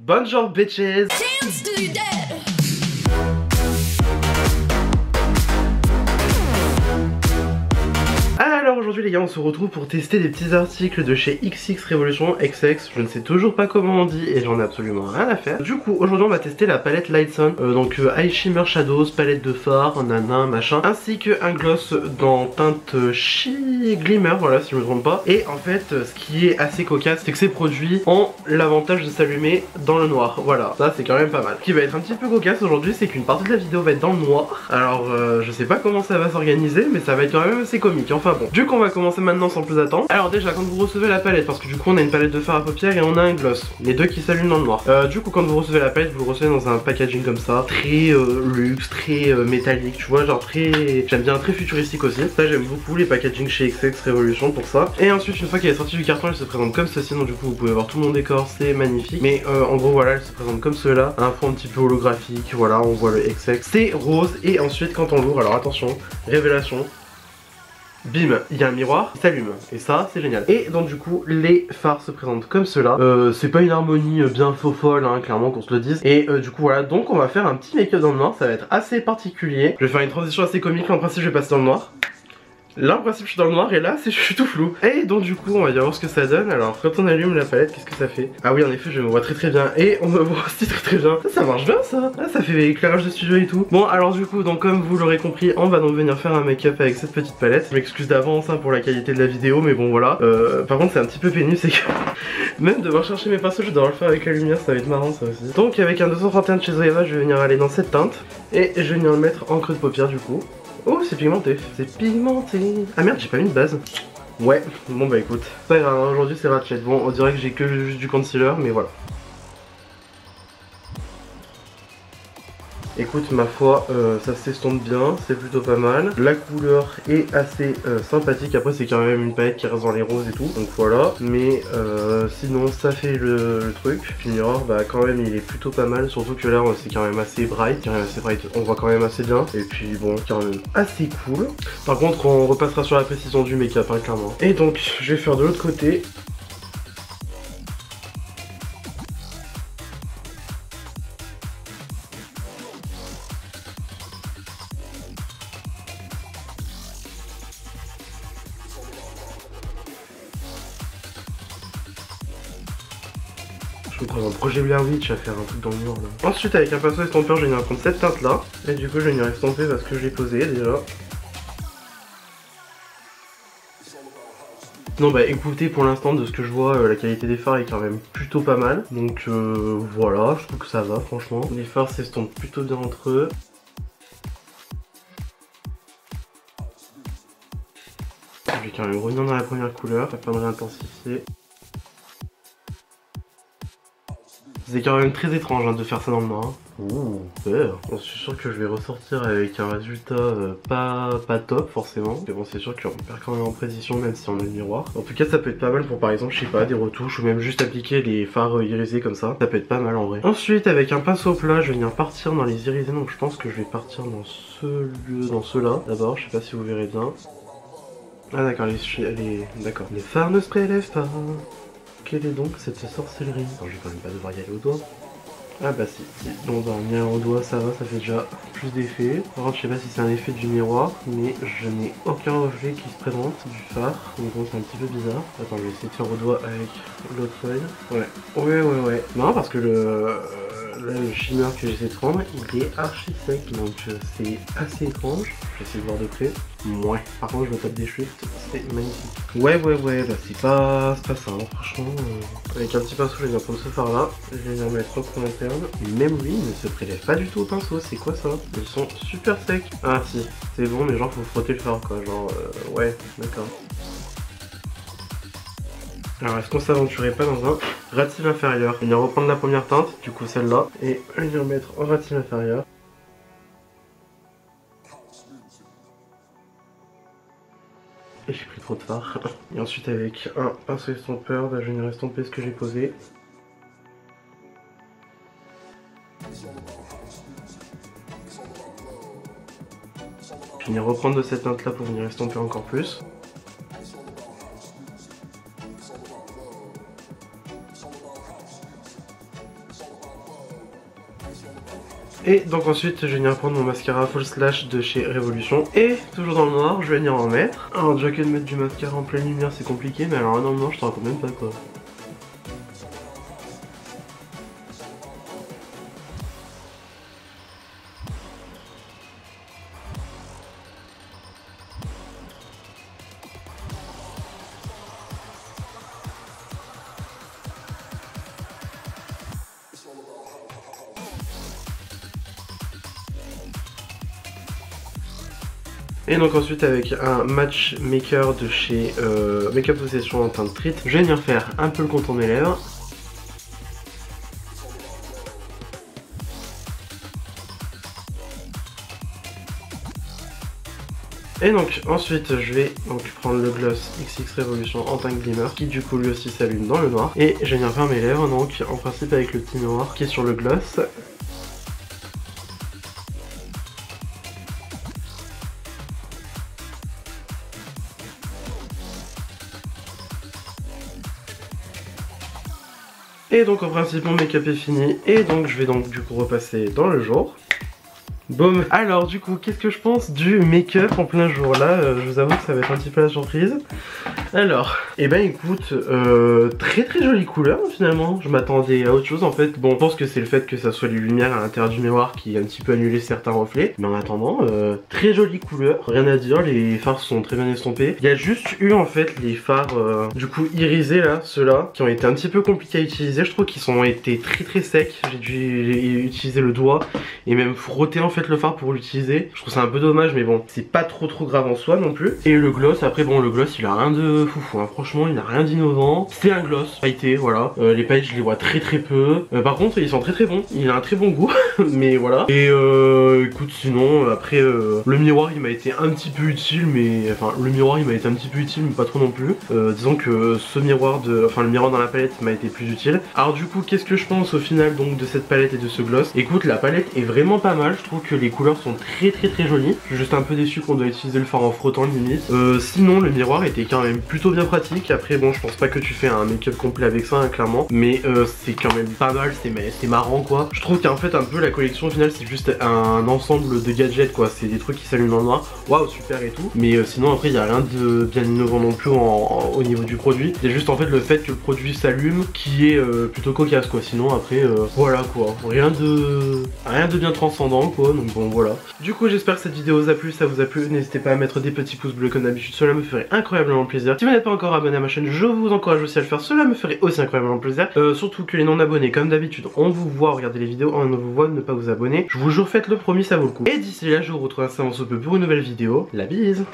Bonjour bitches. Alors aujourd'hui les gars, on se retrouve pour tester des petits articles de chez XX Revolution XX. Je ne sais toujours pas comment on dit et j'en ai absolument rien à faire. Du coup aujourd'hui on va tester la palette Lightsun, Eye Shimmer Shadows, palette de fard, nana, machin, ainsi que un gloss dans teinte Glimmer, voilà si je me trompe pas. Et en fait ce qui est assez cocasse, c'est que ces produits ont l'avantage de s'allumer dans le noir. Voilà, ça c'est quand même pas mal. Ce qui va être un petit peu cocasse aujourd'hui, c'est qu'une partie de la vidéo va être dans le noir. Alors je sais pas comment ça va s'organiser, mais ça va être quand même assez comique. Enfin bon, du coup on va commencer maintenant sans plus attendre. Alors déjà quand vous recevez la palette, parce que du coup on a une palette de fard à paupières et on a un gloss, les deux qui s'allument dans le noir. Du coup quand vous recevez la palette, vous le recevez dans un packaging comme ça, très luxe, très métallique, tu vois, genre très, j'aime bien, très futuristique aussi. Ça j'aime beaucoup les packaging chez XX Revolution pour ça. Et ensuite une fois qu'elle est sortie du carton, elle se présente comme ceci, donc du coup vous pouvez voir tout mon décor, c'est magnifique. Mais en gros voilà, elle se présente comme cela, un fond un petit peu holographique, voilà, on voit le XX, c'est rose. Et ensuite quand on l'ouvre, alors attention, révélation, bim, il y a un miroir qui s'allume et ça c'est génial. Et donc du coup les fards se présentent comme cela. C'est pas une harmonie bien faux folle hein, clairement qu'on se le dise. Et du coup voilà, donc on va faire un petit make-up dans le noir. Ça va être assez particulier. Je vais faire une transition assez comique. En principe je vais passer dans le noir. Là en principe je suis dans le noir et là je suis tout flou. Et donc du coup on va voir ce que ça donne. Alors quand on allume la palette, qu'est-ce que ça fait? Ah oui en effet je me vois très bien. Et on me voit aussi très bien. Ça marche bien ça. Ah, ça fait éclairage de studio et tout. Bon alors du coup donc comme vous l'aurez compris, on va donc venir faire un make-up avec cette petite palette. Je m'excuse d'avance hein, pour la qualité de la vidéo, mais bon voilà. Par contre c'est un petit peu pénible, c'est que même devoir chercher mes pinceaux, je dois le faire avec la lumière, ça va être marrant ça aussi. Donc avec un 231 de chez Zoeva, je vais venir aller dans cette teinte. Et je vais venir le mettre en creux de paupière du coup. Oh c'est pigmenté, c'est pigmenté. Ah merde j'ai pas mis de base. Ouais, bon bah écoute, pas grave, aujourd'hui c'est Ratchet. Bon on dirait que j'ai que juste du concealer mais voilà. Écoute ma foi, ça s'estompe bien, c'est plutôt pas mal. La couleur est assez sympathique, après c'est quand même une palette qui reste dans les roses et tout, donc voilà. Mais sinon ça fait le truc. Puis le miroir bah quand même il est plutôt pas mal, surtout que là c'est quand même assez bright, on voit quand même assez bien. Et puis bon, quand même assez cool. Par contre on repassera sur la précision du make-up hein, clairement. Et donc je vais faire de l'autre côté. Je me prends un projet Blair Witch à faire un truc dans le mur là. Ensuite avec un pinceau estompeur je vais venir prendre cette teinte là. Et du coup je vais venir estomper parce que je l'ai posé déjà. Non bah écoutez pour l'instant de ce que je vois la qualité des fards est quand même plutôt pas mal. Donc voilà, je trouve que ça va franchement. Les fards s'estompent plutôt bien entre eux. Je vais quand même revenir dans la première couleur, afin de réintensifier. C'est quand même très étrange hein, de faire ça dans le noir. Ouh, peur. Bon, je suis sûr que je vais ressortir avec un résultat pas top forcément. Mais bon, c'est sûr qu'on perd quand même en précision même si on a le miroir. En tout cas, ça peut être pas mal pour par exemple, je sais pas, des retouches ou même juste appliquer les fards irisés comme ça. Ça peut être pas mal en vrai. Ensuite, avec un pinceau plat, je vais venir partir dans les irisés. Donc je pense que je vais partir dans dans ceux-là. D'abord, je sais pas si vous verrez bien. Ah d'accord, d'accord. Les fards ne se prélèvent pas. Quelle est donc cette sorcellerie? Attends, je vais quand même pas devoir y aller au doigt. Ah bah si. Bon bah on y a au doigt, ça va, ça fait déjà plus d'effet. Par contre je sais pas si c'est un effet du miroir, mais je n'ai aucun reflet qui se présente du phare. Donc bon, c'est un petit peu bizarre. Attends, je vais essayer de faire au doigt avec l'autre œil. Ouais. Non parce que là, le shimmer que j'essaie de prendre, il est archi sec, donc c'est assez étrange. Je vais essayer de voir de près. Ouais. Par contre, je me tape des chutes, c'est magnifique. Ouais, bah c'est pas ça, hein, franchement. Avec un petit pinceau, je vais venir prendre ce phare là. Je vais venir mettre en fond interne. Même lui ne se prélève pas du tout au pinceau, c'est quoi ça? Ils sont super secs. Ah si, c'est bon, mais genre faut frotter le phare quoi, genre ouais, d'accord. Alors est-ce qu'on s'aventurerait pas dans un ratil inférieur? Je vais venir reprendre la première teinte, du coup celle-là, et venir mettre en ratil inférieur. Et j'ai pris trop de fard. Et ensuite avec un pinceau estompeur, bah, je vais venir estomper ce que j'ai posé. Je vais venir reprendre de cette teinte là pour venir estomper encore plus. Et donc ensuite je vais venir prendre mon mascara False Lash de chez Révolution. Et toujours dans le noir, je vais venir en mettre. Alors déjà que de mettre du mascara en pleine lumière c'est compliqué, mais alors dans le noir je te raconte même pas quoi. Et donc ensuite avec un matchmaker de chez Make Up Obsession en teinte Treat, je vais venir faire un peu le contour de mes lèvres. Et donc ensuite je vais donc prendre le gloss XX Révolution en teinte Glimmer qui du coup lui aussi s'allume dans le noir. Et je vais venir faire mes lèvres donc en principe avec le petit noir qui est sur le gloss. Et donc en principe mon make-up est fini et donc je vais donc du coup repasser dans le jour. Boum. Alors du coup qu'est-ce que je pense du make-up en plein jour là, je vous avoue que ça va être un petit peu la surprise. Alors, et ben écoute, très très jolie couleur finalement, je m'attendais à autre chose en fait. Bon, je pense que c'est le fait que ça soit les lumières à l'intérieur du miroir qui a un petit peu annulé certains reflets. Mais en attendant, très jolie couleur, rien à dire, les fards sont très bien estompés. Il y a juste eu en fait les fards du coup irisés là, ceux-là, qui ont été un petit peu compliqués à utiliser. Je trouve qu'ils ont été très très secs, j'ai dû utiliser le doigt et même frotter en fait le fard pour l'utiliser. Je trouve ça un peu dommage mais bon, c'est pas trop grave en soi non plus. Et le gloss, après bon le gloss il a rien de foufou hein. Franchement il n'a rien d'innovant, c'est un gloss pailleté voilà, les paillettes je les vois très peu, par contre ils sont très bons, il a un très bon goût mais voilà. Et écoute sinon après le miroir il m'a été un petit peu utile mais enfin le miroir il m'a été un petit peu utile mais pas trop non plus, disons que ce miroir le miroir dans la palette m'a été plus utile. Alors du coup qu'est-ce que je pense au final donc de cette palette et de ce gloss? Écoute la palette est vraiment pas mal, je trouve que les couleurs sont très jolies, je suis juste un peu déçu qu'on doit utiliser le fard en frottant limite. Sinon le miroir était quand même plutôt bien pratique. Après bon je pense pas que tu fais un make-up complet avec ça hein, clairement, mais c'est quand même pas mal, c'est marrant quoi. Je trouve qu'en fait un peu la collection au final c'est juste un ensemble de gadgets quoi, c'est des trucs qui s'allument dans le noir, waouh super et tout, mais sinon après il y a rien de bien innovant non plus au niveau du produit. Il y a juste en fait le fait que le produit s'allume qui est plutôt cocasse quoi, sinon après voilà quoi, rien de bien transcendant quoi, donc bon voilà. Du coup j'espère que cette vidéo vous a plu, ça vous a plu, n'hésitez pas à mettre des petits pouces bleus comme d'habitude, cela me ferait incroyablement plaisir. Si vous n'êtes pas encore abonné à ma chaîne, je vous encourage aussi à le faire, cela me ferait aussi incroyablement plaisir. Surtout que les non abonnés comme d'habitude, on vous voit regarder les vidéos, on vous voit ne pas vous abonner. Je vous jure faites le promis, ça vaut le coup. Et d'ici là je vous retrouve incessamment sous peu pour une nouvelle vidéo. La bise.